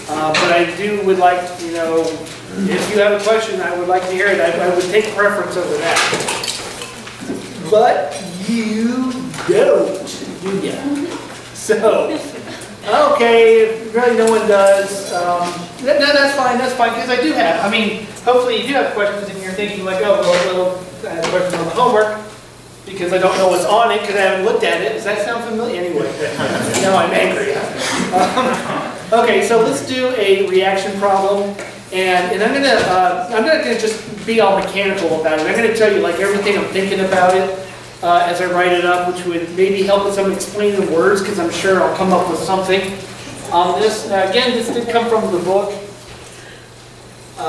But I would like, you know, if you have a question, I would like to hear it. I would take preference over that. But you don't, do you? So, okay, really no one does. No, that's fine, because I do have, I mean, hopefully you do have questions and you're thinking like, oh, well, I have a question on the homework because I don't know what's on it because I haven't looked at it. Does that sound familiar? Anyway, now I'm angry. Okay, so let's do a reaction problem. And I'm not gonna just be all mechanical about it. I'm gonna tell you like everything I'm thinking about it as I write it up, which would maybe help with some explaining words, because I'm sure I'll come up with something on this. Now again, this did come from the book,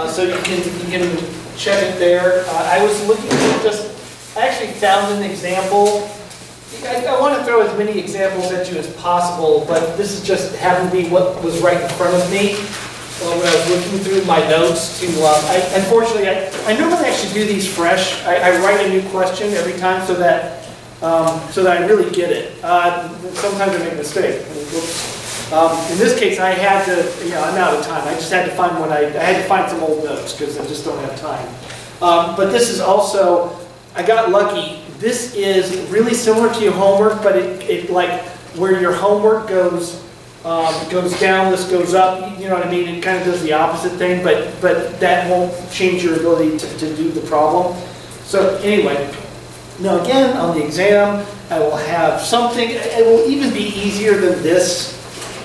so you can check it there. I was looking at I actually found an example. I want to throw as many examples at you as possible, but this is just happened to be what was right in front of me. When I was looking through my notes unfortunately, I normally actually do these fresh. I write a new question every time so that I really get it. Sometimes I make a mistake. In this case, I had to, I'm out of time. I just had to find I had to find some old notes because I just don't have time. But this is also, I got lucky. This is really similar to your homework, but it like where your homework goes down, this goes up, you know what I mean? It kind of does the opposite thing, but that won't change your ability to do the problem. So anyway, now again, on the exam, I will have something, it will even be easier than this,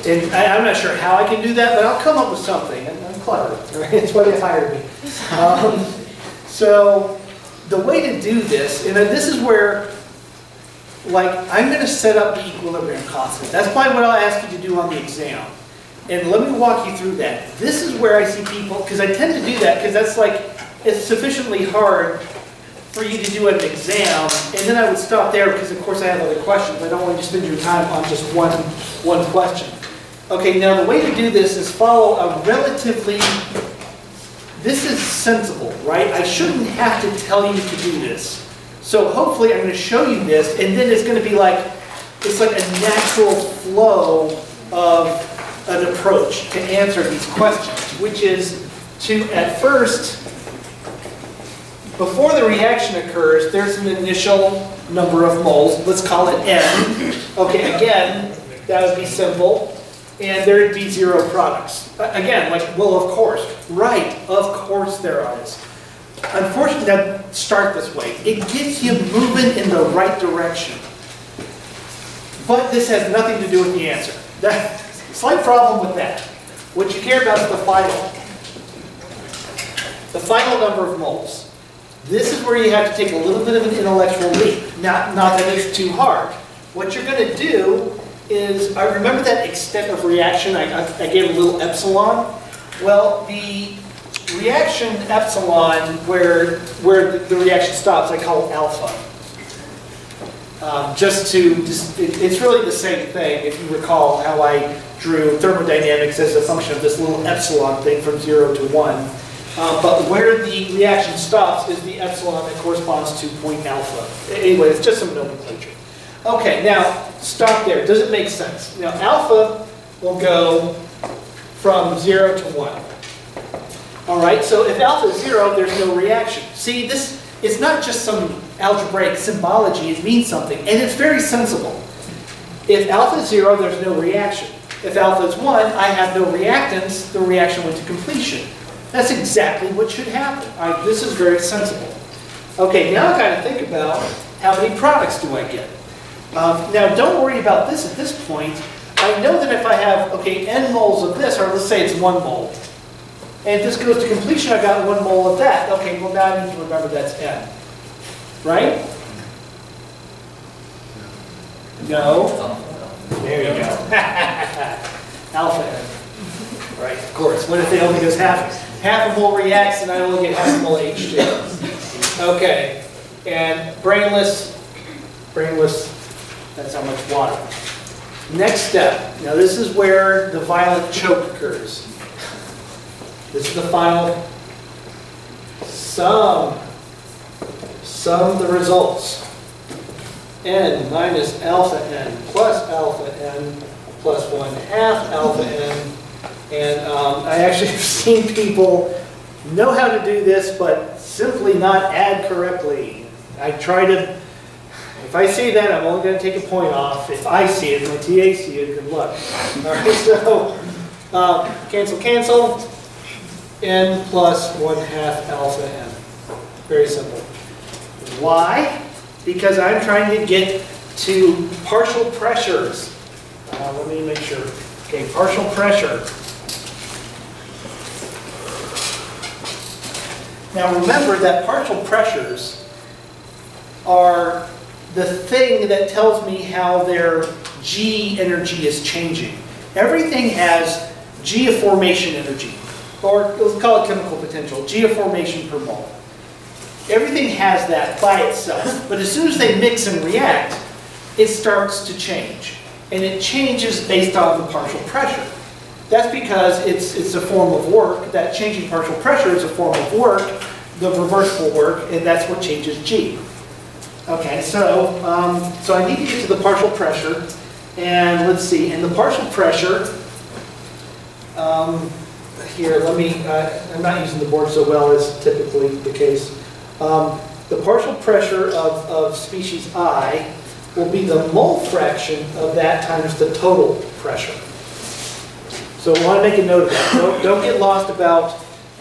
and I'm not sure how I can do that, but I'll come up with something. I'm clever, right? That's why they hired me. So the way to do this, and this is where, like, I'm going to set up the equilibrium constant. That's probably what I'll ask you to do on the exam. And let me walk you through that. This is where I see people, because I tend to do that, because that's like, it's sufficiently hard for you to do an exam, and then I would stop there because of course I have other questions. I don't want you to spend your time on just one question. Okay, now the way to do this is follow a relatively, this is sensible, right? I shouldn't have to tell you to do this. So hopefully I'm going to show you this, and then it's going to be like, it's like a natural flow of an approach to answer these questions, which is to, at first, before the reaction occurs, there's an initial number of moles. Let's call it N. Okay, again, that would be simple. And there would be zero products. Again, like, well, of course. Right, of course there is. Unfortunately, it doesn't start this way. It gets you moving in the right direction. But this has nothing to do with the answer. Slight problem with that. What you care about is the final number of moles. This is where you have to take a little bit of an intellectual leap. Not that it's too hard. What you're going to do is, I remember that extent of reaction, I gave a little epsilon. Well, the reaction epsilon, where the reaction stops, I call it alpha. It's really the same thing, if you recall how I drew thermodynamics as a function of this little epsilon thing from 0 to 1. But where the reaction stops is the epsilon that corresponds to point alpha. Anyway, it's just some nomenclature. Okay, now stop there. Does it make sense? Now alpha will go from 0 to 1. All right, so if alpha is 0, there's no reaction. See, this is not just some algebraic symbology. It means something, and it's very sensible. If alpha is 0, there's no reaction. If alpha is 1, I have no reactants. The reaction went to completion. That's exactly what should happen. This is very sensible. Okay, now I've got to think about how many products do I get. Now, don't worry about this at this point. I know that if I have, okay, n moles of this, or let's say it's 1 mole, and if this goes to completion, I got 1 mole of that. Okay, well now I need to remember that's n. Right? No? There you go. Alpha n. Right, of course. What if it only goes half a mole reacts and I only get half a mole H2? Okay, and brainless, that's how much water. Next step. Now this is where the violent choke occurs. This is the final sum the results. N minus alpha n plus alpha n plus 1/2 alpha n And I actually have seen people know how to do this, but simply not add correctly. I try to, if I see that, I'm only going to take a point off. If I see it, my TA see it, good luck. All right, so cancel, cancel. N plus 1/2 alpha n. Very simple. Why? Because I'm trying to get to partial pressures. Let me make sure. Okay, partial pressure. Now remember that partial pressures are the thing that tells me how their G energy is changing. Everything has G of formation energy, or let's call it chemical potential, G of formation per mole. Everything has that by itself, but as soon as they mix and react, it starts to change. And it changes based on the partial pressure. That's because it's a form of work. That changing partial pressure is a form of work, the reversible work, and that's what changes G. Okay, so I need to get to the partial pressure, and let's see, and the partial pressure, here, let me, I'm not using the board so well as typically the case. The partial pressure of species I will be the mole fraction of that times the total pressure. So I want to make a note of that. Don't get lost about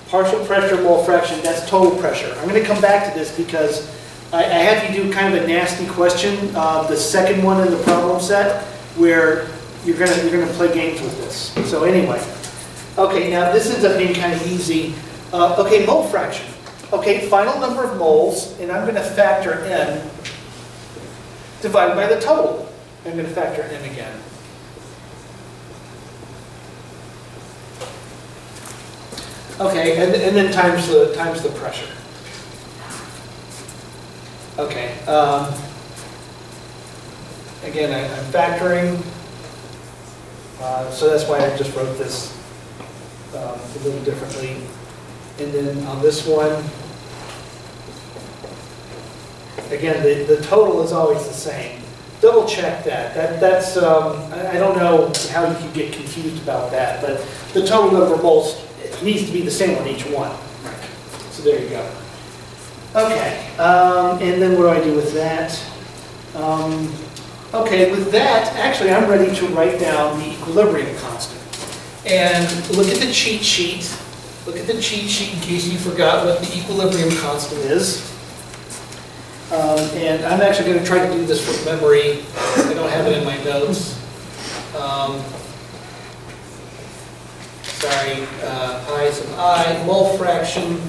partial pressure, mole fraction, that's total pressure. I'm going to come back to this because I have you do kind of a nasty question, the second one in the problem set, where you're going to play games with this. So anyway, okay, now this ends up being kind of easy. Okay, mole fraction. Okay, final number of moles, and I'm going to factor n divided by the total. I'm going to factor n again. Okay, and then times the pressure. Okay. Again, I'm factoring, so that's why I just wrote this a little differently. And then on this one, again, the total is always the same. Double check that. That's I don't know how you could get confused about that, but the total number of moles needs to be the same on each one. So there you go. Okay, and then what do I do with that? Okay, with that, actually I'm ready to write down the equilibrium constant. And look at the cheat sheet. Look at the cheat sheet in case you forgot what the equilibrium constant is. And I'm actually going to try to do this from memory. I don't have it in my notes. Sorry, I sub I, mole fraction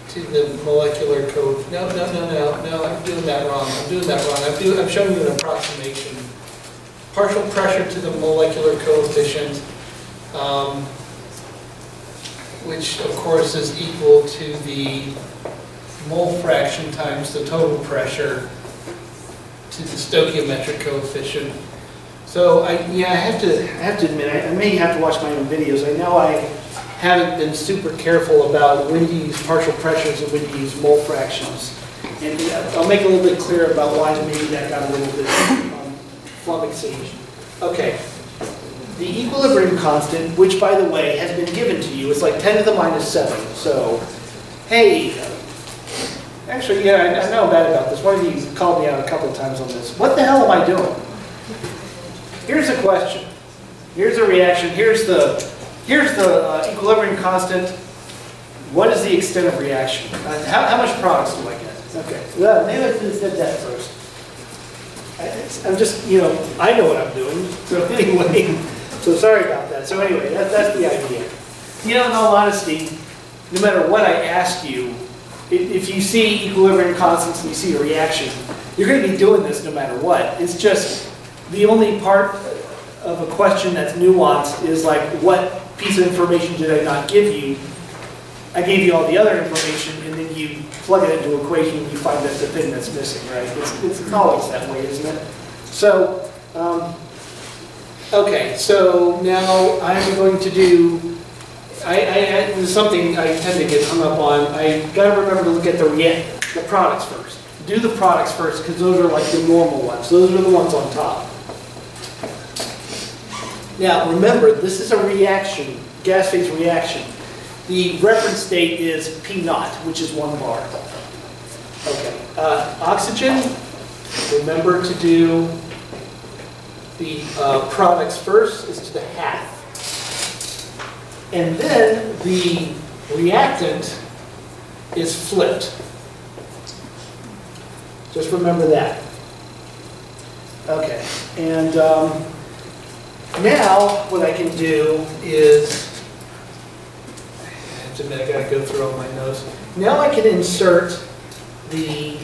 to the molecular code. No, I'm doing that wrong. I'm showing you an approximation. Partial pressure to the molecular coefficient, which of course is equal to the mole fraction times the total pressure to the stoichiometric coefficient. So I have to admit, I may have to watch my own videos. I know I haven't been super careful about when to use partial pressures and when to use mole fractions. And I'll make it a little bit clearer about why maybe that got a little bit flummoxing. Okay. The equilibrium constant, which by the way has been given to you, is like 10 to the minus 7. So, hey, actually, yeah, I know bad about this. One of you called me out a couple of times on this. What the hell am I doing? Here's a question. Here's a reaction. Here's the equilibrium constant. What is the extent of reaction? How much products do I get? Okay. Well, maybe I should have said that first. I'm just, I know what I'm doing. So anyway, so sorry about that. So anyway, that's the idea. In all honesty, no matter what I ask you, if you see equilibrium constants and you see a reaction, you're going to be doing this no matter what. It's just the only part of a question that's nuanced is like, what piece of information did I not give you? I gave you all the other information, and then you plug it into an equation and you find that's the thing that's missing, right? It's always that way, isn't it? So, okay, so now I'm going to do, this is something I tend to get hung up on. I got to remember to look at the products first. Do the products first, because those are like the normal ones. Those are the ones on top. Now remember, this is a reaction, gas phase reaction. The reference state is P naught, which is 1 bar. Okay, oxygen, remember to do the products first, is to the half. And then the reactant is flipped. Just remember that. Okay, and now what I can do is, I have to admit I got to go through all my notes. Now I can insert the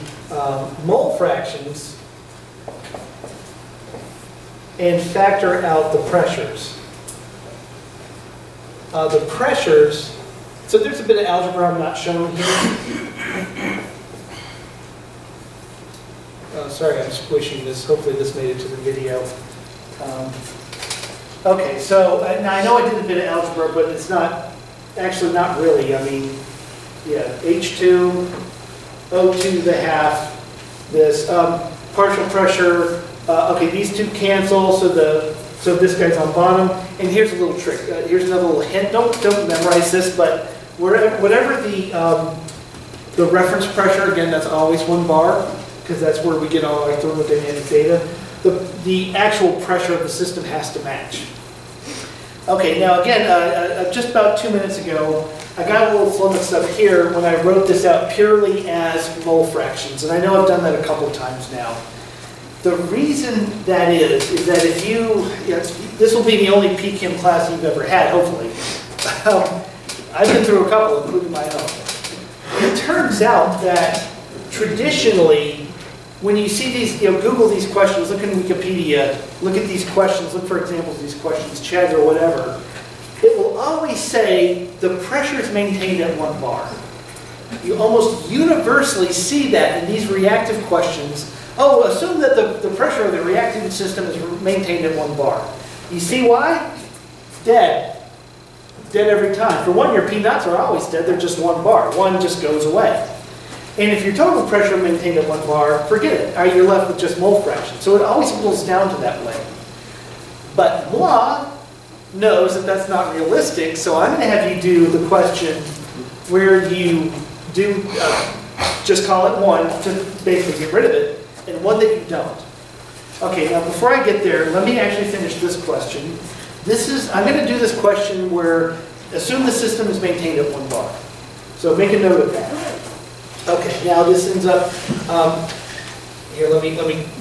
mole fractions and factor out the pressures. The pressures, so there's a bit of algebra I'm not showing here. Sorry, I'm squishing this. Hopefully this made it to the video. Okay, so now I know I did a bit of algebra, but it's not, actually not really. I mean, yeah, H2, O2 to the half, this partial pressure. Okay, these two cancel, so this guy's on bottom. And here's a little trick. Here's another little hint. Don't memorize this, but whatever the reference pressure, again, that's always 1 bar, because that's where we get all our thermodynamic data. The actual pressure of the system has to match. Okay, now again, just about 2 minutes ago, I got a little flummoxed up here when I wrote this out purely as mole fractions, and I know I've done that a couple of times now. The reason that is that if this will be the only PChem class you've ever had, hopefully. I've been through a couple, including my own. It turns out that traditionally, when you see these, Google these questions, look in Wikipedia, look at these questions, look for examples of these questions, Chad or whatever, it will always say the pressure is maintained at 1 bar. You almost universally see that in these reactive questions. Oh, assume that the pressure of the reactant system is maintained at 1 bar. You see why? Dead. Dead every time. For one, your P naughts are always dead. They're just 1 bar. One just goes away. And if your total pressure maintained at 1 bar, forget it. You're left with just mole fraction. So it always equals down to that way. But moi knows that that's not realistic, so I'm going to have you do the question where you do just call it 1 to basically get rid of it, and 1 that you don't. Okay, now before I get there, let me actually finish this question. I'm going to do this question where assume the system is maintained at 1 bar. So make a note of that. Okay, now this ends up, here, let me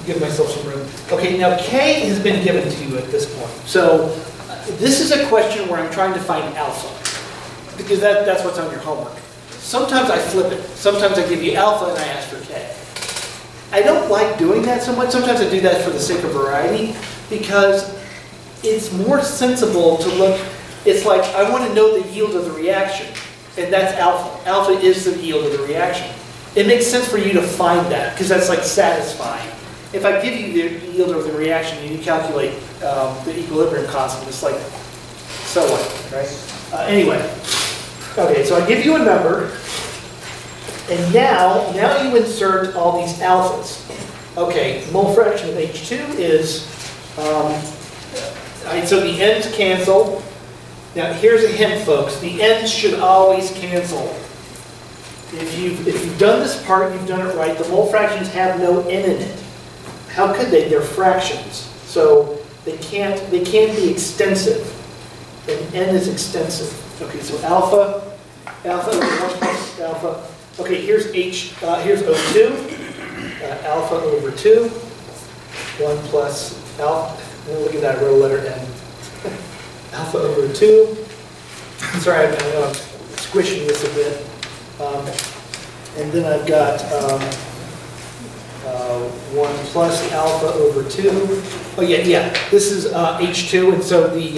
give myself some room. Okay, now K has been given to you at this point. So this is a question where I'm trying to find alpha, because that's what's on your homework. Sometimes I flip it. Sometimes I give you alpha and I ask for K. I don't like doing that so much. Sometimes I do that for the sake of variety, because it's more sensible to look, it's like I want to know the yield of the reaction, and that's alpha. Alpha is the yield of the reaction. It makes sense for you to find that, because that's like satisfying. If I give you the yield of the reaction and you calculate the equilibrium constant, it's like, so what, right? Anyway, okay, so I give you a number, and now you insert all these alphas. Okay, mole fraction of H2 is, so the ends cancel. Now here's a hint, folks. The ends should always cancel. If you've done this part, you've done it right. The mole fractions have no n in it. How could they? They're fractions. So they can't be extensive. And n is extensive. Okay, so alpha over 1 plus alpha. Okay, here's here's O2. Alpha over 2. 1 plus alpha. Look at that, I wrote a letter N. Alpha over 2. Sorry, I know I'm squishing this a bit. And then I've got 1 plus alpha over 2. Oh yeah. This is H2, and so it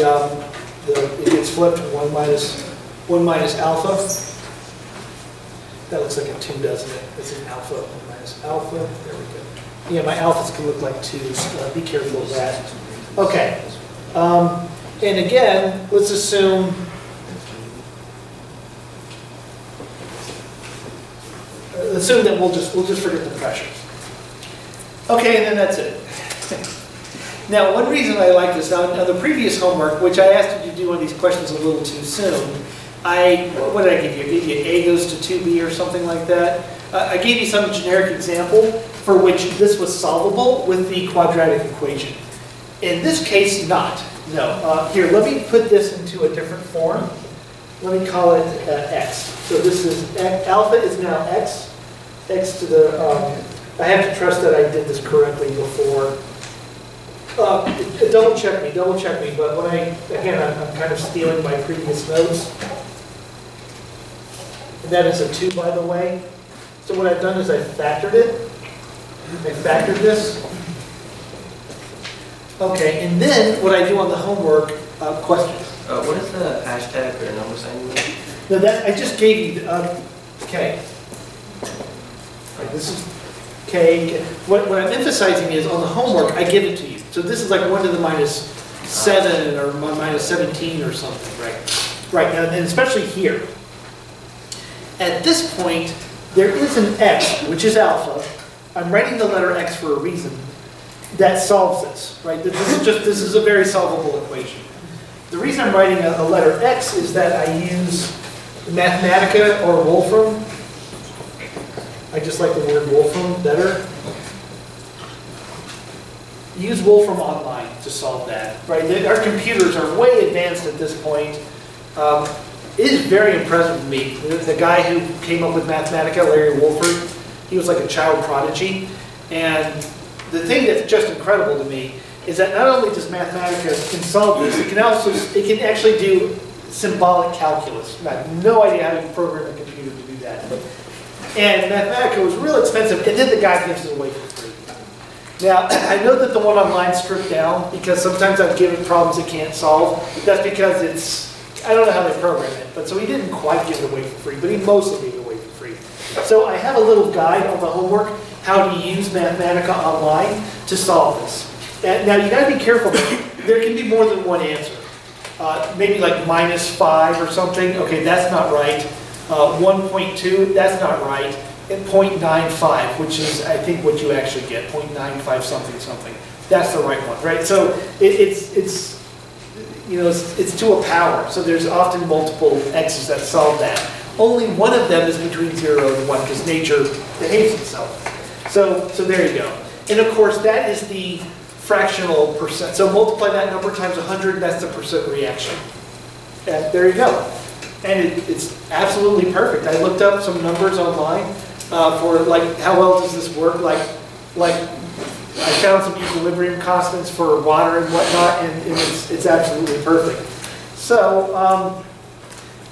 gets flipped. 1 minus alpha. That looks like a 2, doesn't it? It's an alpha. 1 minus alpha. There we go. Yeah, my alphas can look like 2s. So be careful of that. Okay. And again, let's assume that we'll just forget the pressures. Okay, and then that's it. Now, one reason I like this, now the previous homework, which I asked you to do one of these questions a little too soon, what did I give you? I gave you A goes to 2B or something like that. I gave you some generic example for which this was solvable with the quadratic equation. In this case, not. No. Here, let me put this into a different form. Let me call it x. So this is, alpha is now x. X to the, I have to trust that I did this correctly before. Double check me, but when again, I'm kind of stealing my previous notes. And that is a 2, by the way. So what I've done is I factored it. I factored this. Okay, and then what I do on the homework, questions. What is the hashtag or number sign you made? No, that I just gave you, K. Right, this is K. What I'm emphasizing is on the homework, I give it to you. So this is like 1 to the minus 7 or minus 17 or something, right? Right, now, and especially here. At this point, there is an x, which is alpha. I'm writing the letter x for a reason. That solves this, right? This is a very solvable equation. The reason I'm writing a letter x is that I use Mathematica or Wolfram. I just like the word Wolfram better. Use Wolfram Online to solve that, right? Our computers are way advanced at this point. It is very impressive to me. The guy who came up with Mathematica, Larry Wolford, he was like a child prodigy. And the thing that's just incredible to me is that not only does Mathematica can solve this, it can actually do symbolic calculus. I have no idea how you program a computer to do that. And Mathematica was real expensive, and then the guy gives it away for free. Now, I know that the one online stripped down because sometimes I've given problems it can't solve. That's because I don't know how they program it, but so he didn't quite give it away for free, but he mostly gave it away for free. So I have a little guide on the homework, how to use Mathematica Online to solve this. And now you got to be careful. There can be more than one answer. Maybe like -5 or something. Okay, that's not right. 1.2, that's not right. And 0.95, which is I think what you actually get. 0.95 something something. That's the right one, right? So it's you know, it's to a power. So there's often multiple x's that solve that. Only one of them is between 0 and 1 because nature behaves itself. So there you go. And of course, that is the fractional percent. So multiply that number times 100, that's the percent reaction. And there you go. And it's absolutely perfect. I looked up some numbers online for like how well does this work. Like I found some equilibrium constants for water and whatnot, and it's absolutely perfect. So,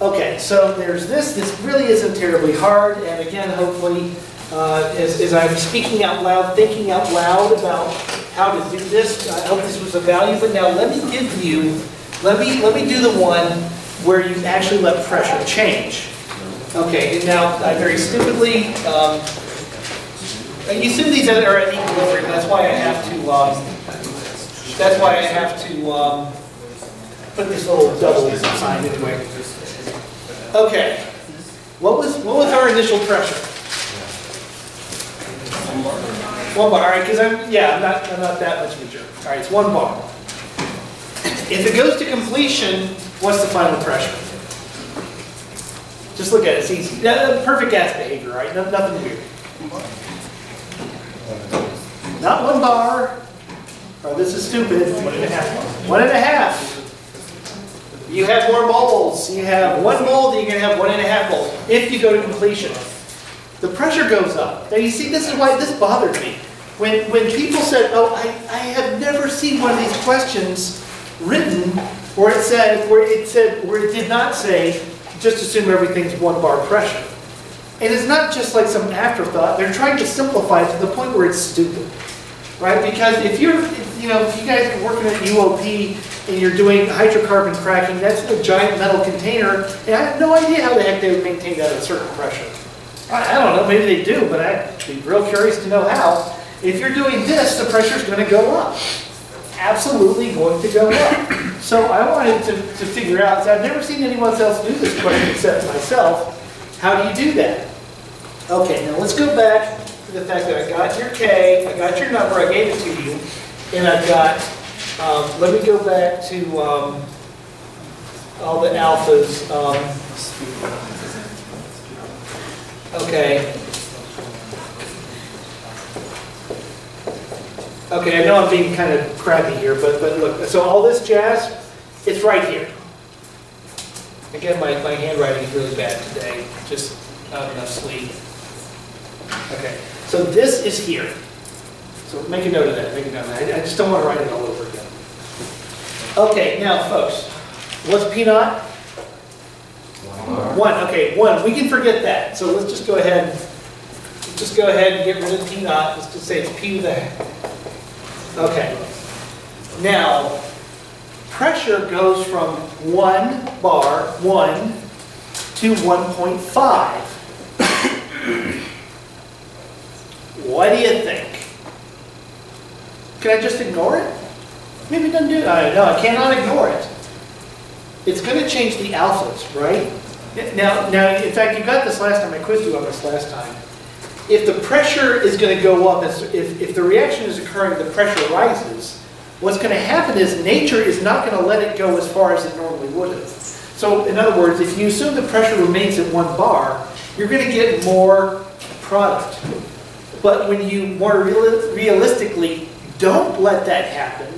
okay, so there's this. This really isn't terribly hard, and again, hopefully, as I'm speaking out loud, thinking out loud about how to do this, I hope this was of value. But now let me give you, let me do the one where you actually let pressure change. Okay, and now I very stupidly. You assume these are at equilibrium. That's why I have to. Put this little double sign anyway. Okay. What was our initial pressure? 1 bar. All right, because I'm not that much of a jerk. All right, it's 1 bar. If it goes to completion, what's the final pressure? Just look at it. It's easy. Perfect gas behavior, right? Nothing weird. Not 1 bar. Oh, this is stupid. 1.5. 1.5. You have more moles. You have 1 mole, then you're going to have 1.5 moles if you go to completion. The pressure goes up. Now you see, this is why this bothered me. When people said, "Oh, I have never seen one of these questions written where it did not say just assume everything's 1 bar pressure." And it's not just like some afterthought. They're trying to simplify it to the point where it's stupid, right? Because if you guys are working at UOP and you're doing hydrocarbon cracking, that's a giant metal container, and I have no idea how the heck they would maintain that at a certain pressure. I don't know, maybe they do, but I'd be real curious to know how. If you're doing this, the pressure's going to go up. Absolutely going to go up. So I wanted to figure out, I've never seen anyone else do this question except myself. How do you do that? Okay, now let's go back to the fact that I got your K, I got your number, I gave it to you, and I've got Let me go back to all the alphas. Okay. Okay, I know I'm being kind of crappy here, but look, so all this jazz, it's right here. Again, my handwriting is really bad today, just not enough sleep. Okay, so this is here. So make a note of that, make a note of that. I just don't want to write it all over again. Okay, now folks, what's P naught? 1. Okay, 1. We can forget that. So let's just go ahead and get rid of P naught. Let's just say it's P with a. Okay. Now, pressure goes from 1 bar, 1, to 1.5. What do you think? Can I just ignore it? Maybe it doesn't do it. No, I cannot ignore it. It's going to change the alphas, right? Now, in fact, you got this last time. I quizzed you on this last time. If the pressure is going to go up, if the reaction is occurring, the pressure rises, what's going to happen is nature is not going to let it go as far as it normally would have. So, in other words, if you assume the pressure remains at 1 bar, you're going to get more product. But when you more realistically don't let that happen,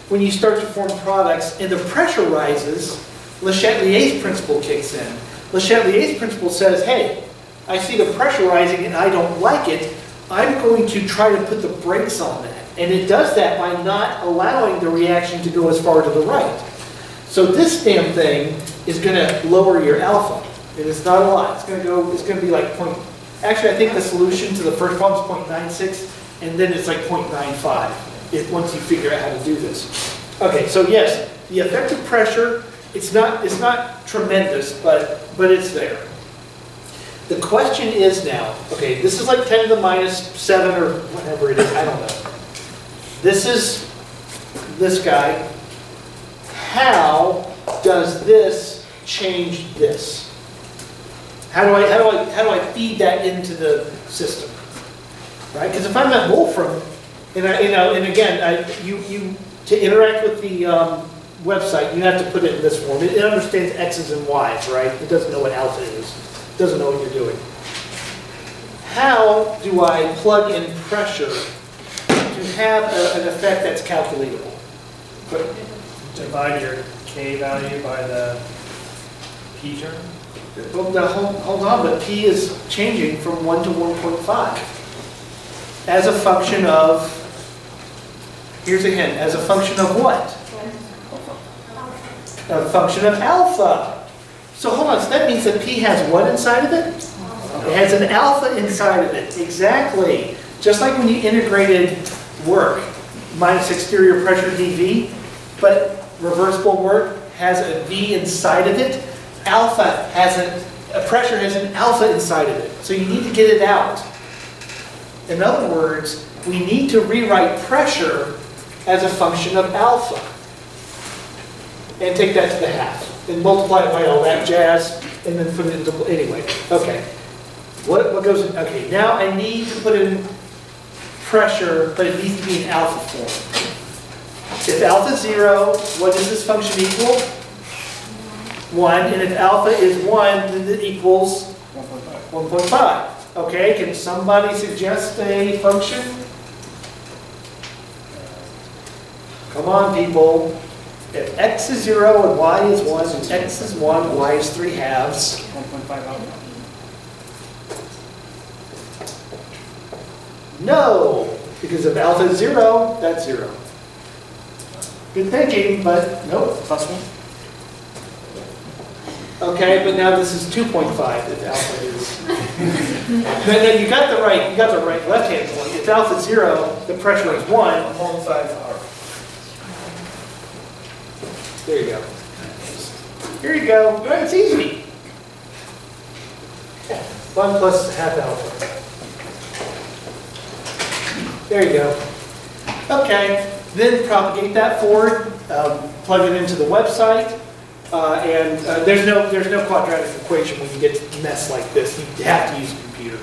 when you start to form products and the pressure rises, Le Chatelier's principle kicks in. Le Chatelier's principle says, hey, I see the pressure rising and I don't like it. I'm going to try to put the brakes on that. And it does that by not allowing the reaction to go as far to the right. So this damn thing is going to lower your alpha. And it's not a lot. It's going to be like point. Actually, I think the solution to the first problem is 0.96, and then it's like 0.95 once you figure out how to do this. Okay, so yes, the effective pressure, it's not tremendous, but it's there. The question is now, okay, this is like 10 to the minus 7 or whatever it is, I don't know. This is this guy. How does this change this? How do I feed that into the system? Right? Because if I'm at Wolfram, and again, to interact with the website, you have to put it in this form. It understands X's and Y's, right? It doesn't know what alpha is. It doesn't know what you're doing. How do I plug in pressure to have an effect that's calculatable? Divide your K value by the P term? Well, now, hold on, but P is changing from 1 to 1.5 as a function of, here's a hint, as a function of what? A function of alpha. So hold on, so that means that P has what inside of it? It has an alpha inside of it, exactly. Just like when you integrated work, minus exterior pressure dV, but reversible work has a V inside of it. Alpha has a pressure has an alpha inside of it. So you need to get it out. In other words, we need to rewrite pressure as a function of alpha. And take that to the half. And multiply it by all that jazz, and then put it into, anyway. Okay. What goes in, okay, now I need to put in pressure, but it needs to be in alpha form. If alpha is 0, what does this function equal? 1, and if alpha is 1, then it equals 1.5. Okay, can somebody suggest a function? Come on, people. If x is 0 and y is 1, and x is 1, y is 3 halves. 1.5 alpha. No, because if alpha is 0, that's 0. Good thinking, but nope. Plus 1? Okay, but now this is 2.5 if alpha is. No, you got the right left-hand point. If alpha is 0, the pressure is 1. 1.5 R. There you go. Here you go. Right, it's easy. 1 plus half alpha. There you go. Okay, then propagate that forward, plug it into the website, and there's no quadratic equation when you get to mess like this. You have to use a computer.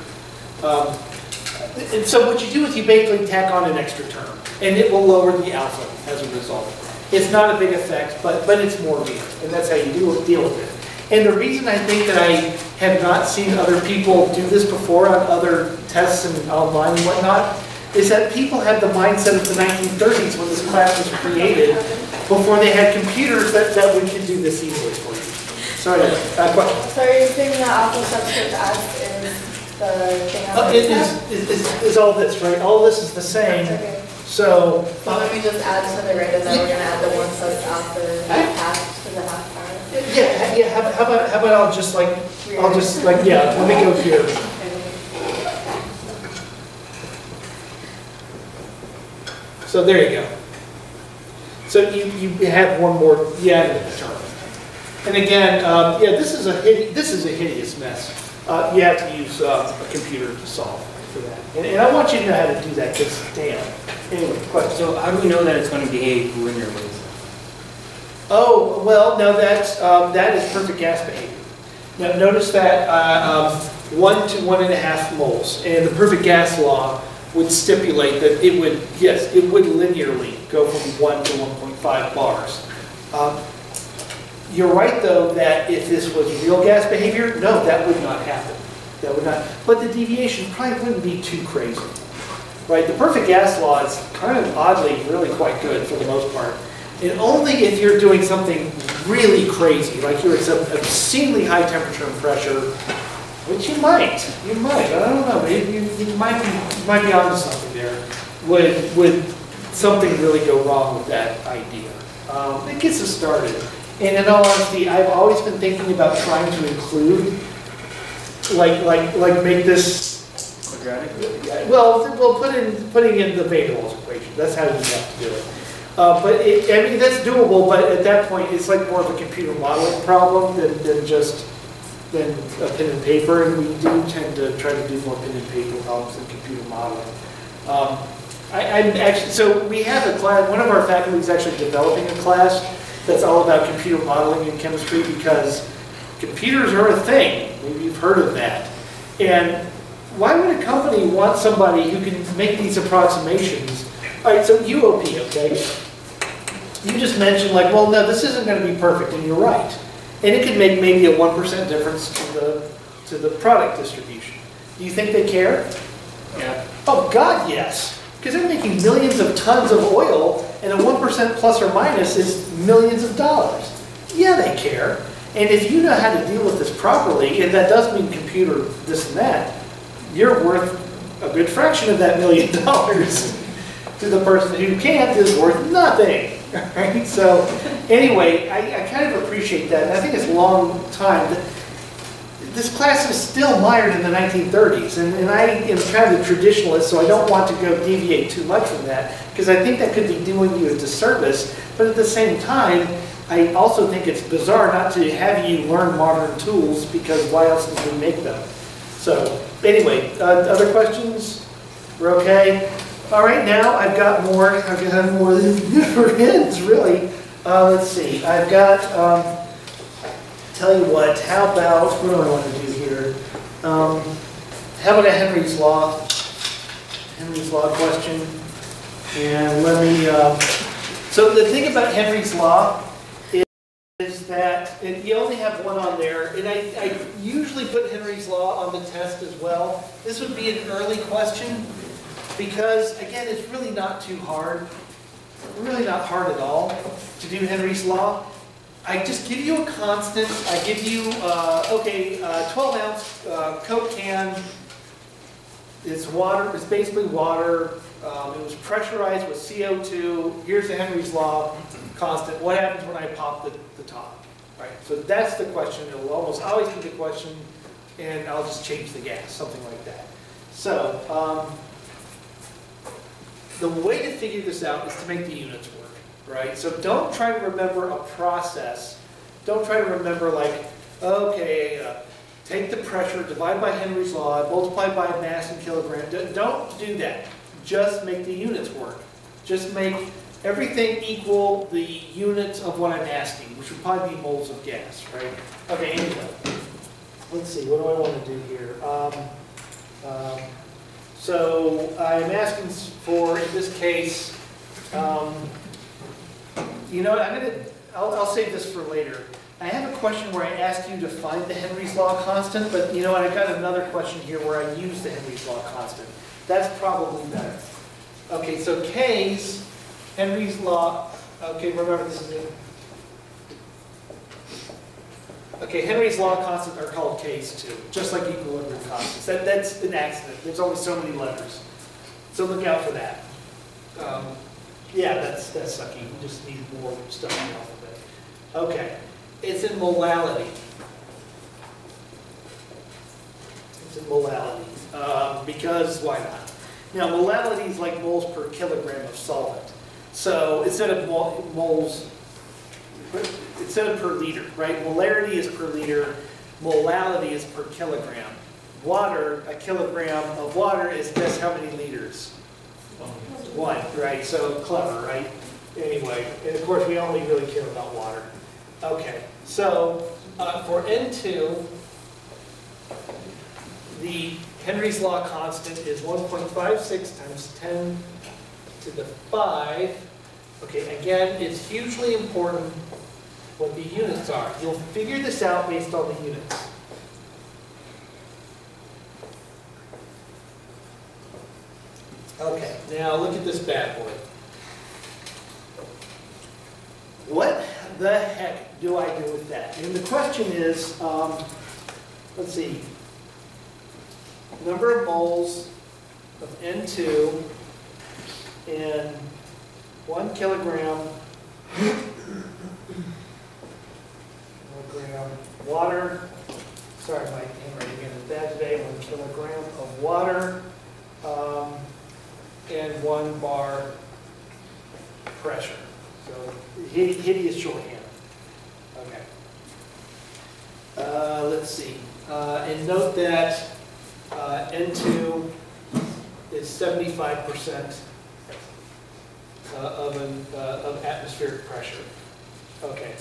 And so what you do is you basically tack on an extra term. and it will lower the alpha as a result. It's not a big effect, but it's more real, and that's how you deal with it. And the reason I think that I have not seen other people do this before on other tests and online and whatnot is that people had the mindset of the 1930s when this class was created, before they had computers that we could do this easily for you. Sorry, question. So you're saying that alpha subscript S is the thing on It is all this, right? All this is the same. Okay. So, So when we just add to the right of that, we're going to add the 1 sub alpha half to the half power. yeah. How about I'll just like yeah. Let me go here. So there you go. So you have one more, yeah, term. And again, yeah, this is a hideous mess. You have to use a computer to solve for that. And I want you to know how to do that, because damn. Anyway, question. So how do we know that it's going to behave linearly? Oh, well, no, that is perfect gas behavior. Now notice that 1 to 1.5 moles, and the perfect gas law would stipulate that it would, yes, it would linearly go from 1 to 1.5 bars. You're right, though, that if this was real gas behavior, no, that would not happen. That would not. But the deviation probably wouldn't be too crazy, right? The perfect gas law is kind of oddly really quite good for the most part. And only if you're doing something really crazy, like you're at some obscenely high temperature and pressure, which you might, I don't know, maybe you might be onto something there. Would something really go wrong with that idea? It gets us started. And in all honesty, I've always been thinking about trying to include, like make this Quadratic? well, putting in the van der Waals equation. That's how you have to do it. But I mean, that's doable. But at that point, it's like more of a computer modeling problem than just a pen and paper. And we do tend to try to do more pen and paper problems than computer modeling. I'm actually, so we have a class. One of our faculty is actually developing a class that's all about computer modeling in chemistry, because computers are a thing. Maybe you've heard of that. And why would a company want somebody who can make these approximations? All right, so UOP, okay? You just mentioned like, well, no, this isn't going to be perfect, and you're right. And it could make maybe a 1% difference to the product distribution. Do you think they care? Yeah. Oh, God, yes. Because they're making millions of tons of oil, and a 1% plus or minus is millions of dollars. Yeah, they care. And if you know how to deal with this properly, and that does mean computer this and that, you're worth a good fraction of that $1 million to the person who can't is worth nothing. Right? So anyway, I kind of appreciate that, and I think it's a long time. This class is still mired in the 1930s, and I am kind of a traditionalist, so I don't want to go deviate too much from that, because I think that could be doing you a disservice. But at the same time, I also think it's bizarre not to have you learn modern tools, because why else would we make them? So anyway, other questions? We're okay? All right, now I've got more. I've got more than for hints, really. Let's see. I've got. Tell you what. How about what do I want to do here? How about a Henry's Law? Henry's Law question. And let me. So the thing about Henry's Law is that you only have one on there, and I usually put Henry's Law on the test as well. This would be an early question, because again, it's really not too hard, really not hard at all to do Henry's Law. I just give you a constant. I give you 12-ounce Coke can. It's water. It's basically water. It was pressurized with CO2. Here's the Henry's Law constant. What happens when I pop the top? Right. So that's the question. It will almost always be the question, and I'll just change the gas, something like that. So the way to figure this out is to make the units work. Right. So don't try to remember a process. Don't try to remember like, okay, take the pressure, divide by Henry's Law, multiply by mass in kilogram. Don't do that. Just make the units work. Just make everything equal the units of what I'm asking, which would probably be moles of gas, right? Okay, anyway. Let's see, what do I want to do here? So I'm asking for, in this case, You know what, I'll save this for later. I have a question where I asked you to find the Henry's law constant, but you know what, I've got another question here where I use the Henry's law constant. That's probably better. Okay, so K's, Henry's law, okay, remember this is it. Okay, Henry's law constants are called K's too, just like equilibrium constants. That's an accident. There's only so many letters. So look out for that. Yeah, that's sucky. You just need more stuff in the alphabet. Okay, it's in molality. It's in molality, because why not? Now, molality is like moles per kilogram of solvent. So instead of moles, instead of per liter, right? Molarity is per liter, molality is per kilogram. Water, a kilogram of water is guess how many liters? One, right? So clever, right? Anyway, and of course we only really care about water. Okay, so for N2, the Henry's law constant is 1.56 times 10 to the 5. Okay, again, it's hugely important what the units are. You'll figure this out based on the units. Okay, now look at this bad boy. What the heck do I do with that? And the question is, let's see, number of moles of N2 in 1 kilogram water. Sorry, my handwriting is bad today. 1 kilogram of water and 1 bar pressure. So hideous shorthand. Okay. Let's see. And note that N2 is 75% of atmospheric pressure. Okay.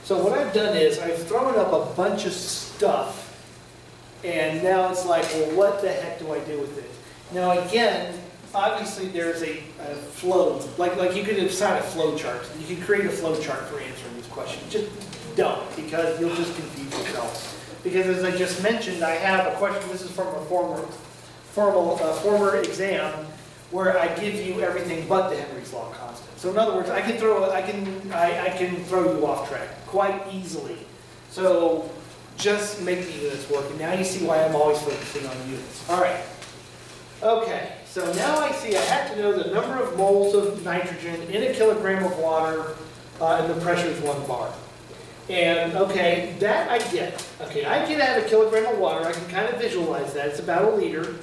So what I've done is I've thrown up a bunch of stuff, and now it's like, well, what the heck do I do with it? Now again, obviously there's a flow, like you could decide a flow chart. You can create a flow chart for answering this question. Just don't, because you'll just confuse yourself. Because as I just mentioned, I have a question, this is from a former exam, where I give you everything but the Henry's law constant. So in other words, I can throw you off track quite easily. So just make the units work. And now you see why I'm always focusing on units. All right. Okay. So now I see I have to know the number of moles of nitrogen in a kilogram of water, and the pressure is 1 bar. And okay, that I get. Okay, I get out a kilogram of water. I can kind of visualize that. It's about a liter.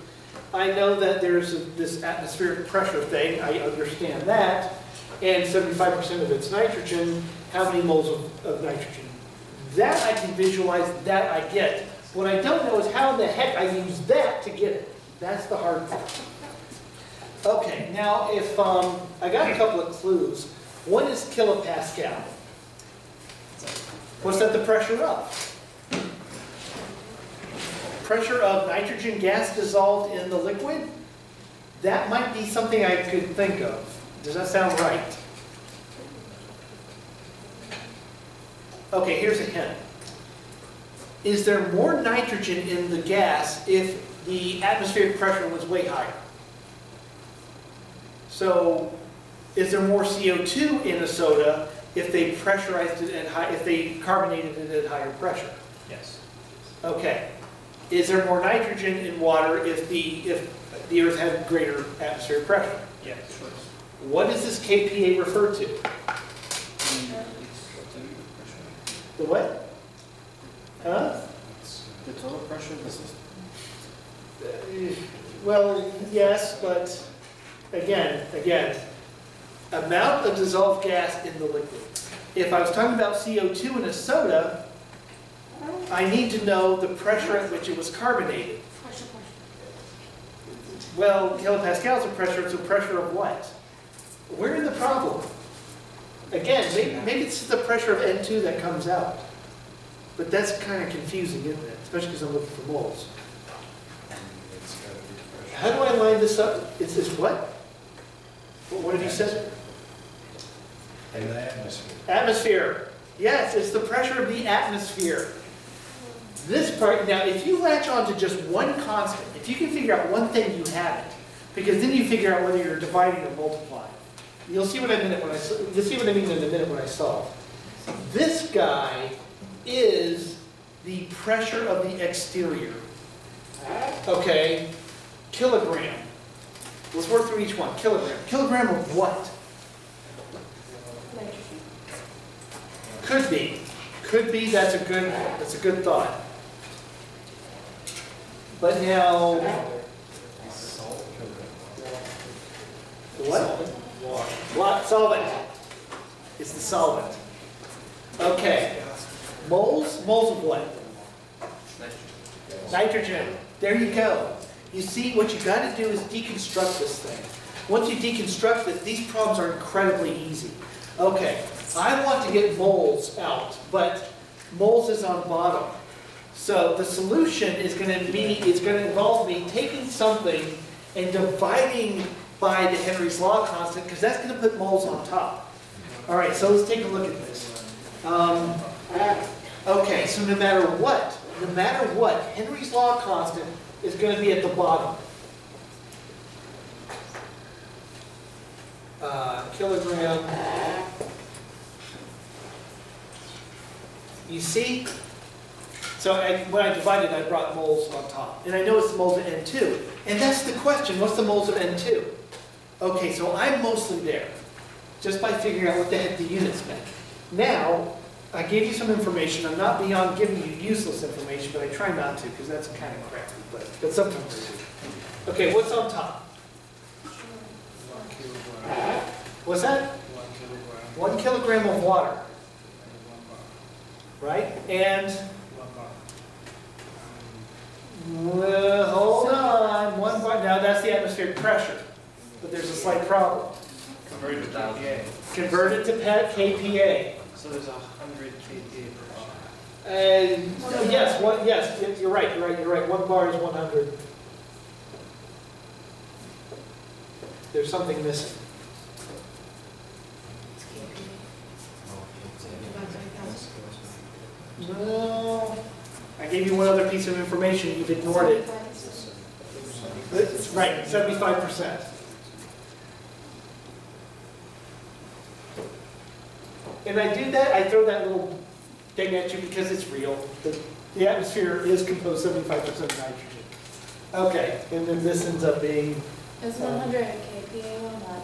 I know that there's this atmospheric pressure thing. I understand that. And 75% of it's nitrogen. How many moles of nitrogen? That I can visualize, that I get. What I don't know is how in the heck I use that to get it. That's the hard part. Okay, now if I got a couple of clues. One is kilopascal. What's that the pressure of? Pressure of nitrogen gas dissolved in the liquid? That might be something I could think of. Does that sound right? Okay, here's a hint. Is there more nitrogen in the gas if the atmospheric pressure was way higher? So, is there more CO2 in a soda if they pressurized it at high, if they carbonated it at higher pressure? Yes. Okay. Is there more nitrogen in water if the Earth had greater atmospheric pressure? Yes. What does this kPa refer to? The what? Huh? The total pressure of the system. Well, yes, but again, amount of dissolved gas in the liquid. If I was talking about CO2 in a soda, I need to know the pressure at which it was carbonated. Well, kilopascals of pressure, so pressure of what? We're in the problem. Again, maybe it's the pressure of N2 that comes out. But that's kind of confusing, isn't it? Especially because I'm looking for moles. How do I line this up? Is this what? What have you said? In the atmosphere. Atmosphere. Yes, it's the pressure of the atmosphere. This part, now if you latch on to just one constant, if you can figure out one thing, you have it. Because then you figure out whether you're dividing or multiplying. You'll see what I mean in a minute when I solve. This guy is the pressure of the exterior. Okay, kilogram. Let's work through each one. Kilogram. Kilogram of what? Nitrogen. Could be. Could be, that's a good thought. But now, what? What? Solvent. It's the solvent. Okay. Moles? Moles of what? Nitrogen. There you go. You see, what you got to do is deconstruct this thing. Once you deconstruct it, these problems are incredibly easy. Okay, I want to get moles out, but moles is on bottom. So the solution is going to involve me taking something and dividing by the Henry's law constant, because that's going to put moles on top. All right, so let's take a look at this. Okay, so no matter what, Henry's law constant is going to be at the bottom. Kilogram. You see? So when I divided, I brought moles on top. And I know it's the moles of N2. And that's the question, what's the moles of N2? Okay, so I'm mostly there, just by figuring out what the heck the units meant. Now, I gave you some information. I'm not beyond giving you useless information, but I try not to, because that's kind of crappy, but sometimes I do. Okay, what's on top? 1 kilogram. What's that? 1 kilogram. 1 kilogram of water, And 1 bar. right? And, 1 bar. well, hold on, 1 bar. Now that's the atmospheric pressure, but there's a slight problem. Converted to kPa. Converted to kPa. So there's 100 kPa per bar. Yes, you're right. 1 bar is 100. There's something missing. No, I gave you one other piece of information. You've ignored it. It's right, 75%. And I do that, I throw that little thing at you because it's real. The atmosphere is composed 75% of nitrogen. Okay, and then this ends up being Is 100 kPa one, not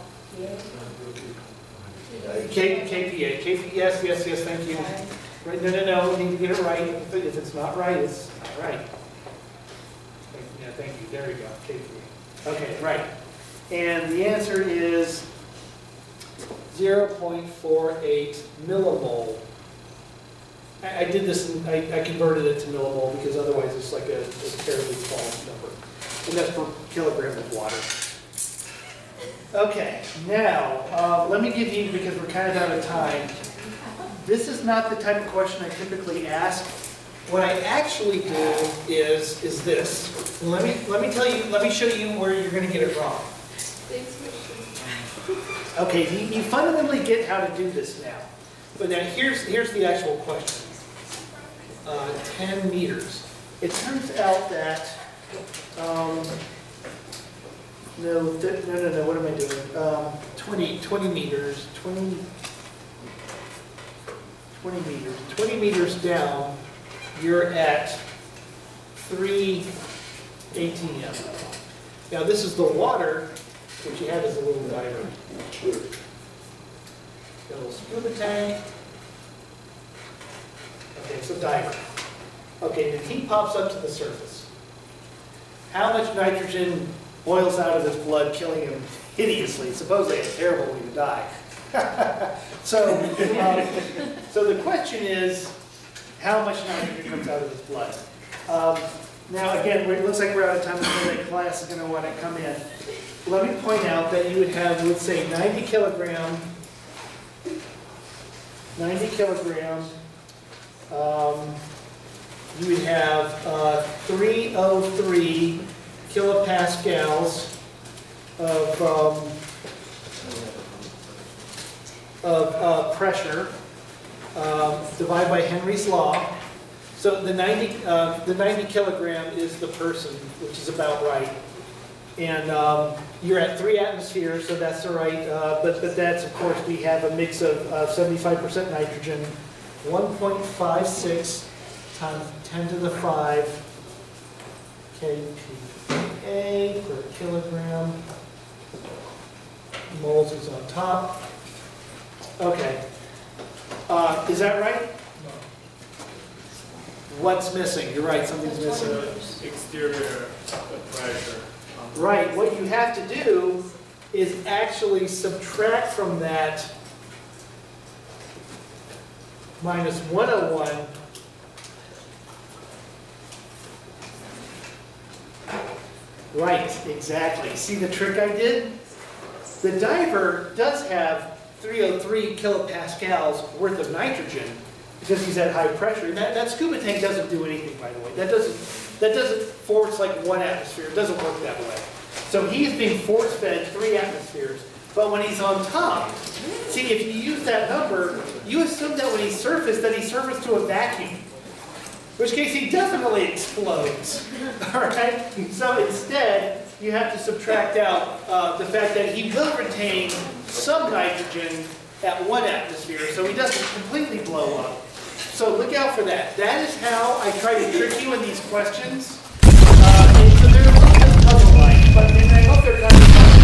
KPA. Yes, thank you. Right, no, we need to get it right. If it's not right, it's not right. Yeah, thank you, there we go, KPA. Okay, right. And the answer is 0.48 millimole. I did this, and I converted it to millimole because otherwise it's like a terribly small number. And that's per kilogram of water. Okay, now, let me give you, because we're kind of out of time, this is not the type of question I typically ask. What I actually do is this. Let me show you where you're going to get it wrong. Okay, you fundamentally get how to do this now. But now here's the actual question. 10 meters. It turns out that, no, what am I doing? 20 meters, 20 meters down, you're at 3 ATM. Now this is the water, which you have as a little diver. Got a little scuba tank. Okay, it's a diver. Okay, the heat pops up to the surface. How much nitrogen boils out of his blood, killing him hideously? It's supposedly a terrible way to die. So the question is, how much nitrogen comes out of his blood? Now again, it looks like we're out of time before that class is going to want to come in. Let me point out that you would have, let's say, 90 kilogram, you would have 303 kilopascals of of pressure divided by Henry's law. So the 90 kilogram is the person, which is about right. And you're at 3 atmospheres, so that's all right. But that's, of course, we have a mix of 75% nitrogen, 1.56 times 10 to the 5 kPa per kilogram. Moles is on top. Okay. Is that right? What's missing? You're right, something's missing. Exterior pressure. Right, what you have to do is actually subtract from that minus 101 Right, exactly. See the trick I did? The diver does have 303 kilopascals worth of nitrogen because he's at high pressure. And that scuba tank doesn't do anything, by the way. That doesn't force like 1 atmosphere. It doesn't work that way. So he's being force-fed 3 atmospheres. But when he's on top, see, if you use that number, you assume that when he surfaced to a vacuum. In which case he definitely explodes. All right? So instead, you have to subtract out the fact that he will retain some nitrogen at 1 atmosphere, so he doesn't completely blow up. So look out for that. That is how I try to trick you in these questions. And so they're a little bit puzzle-like, but I hope they're kind of fun.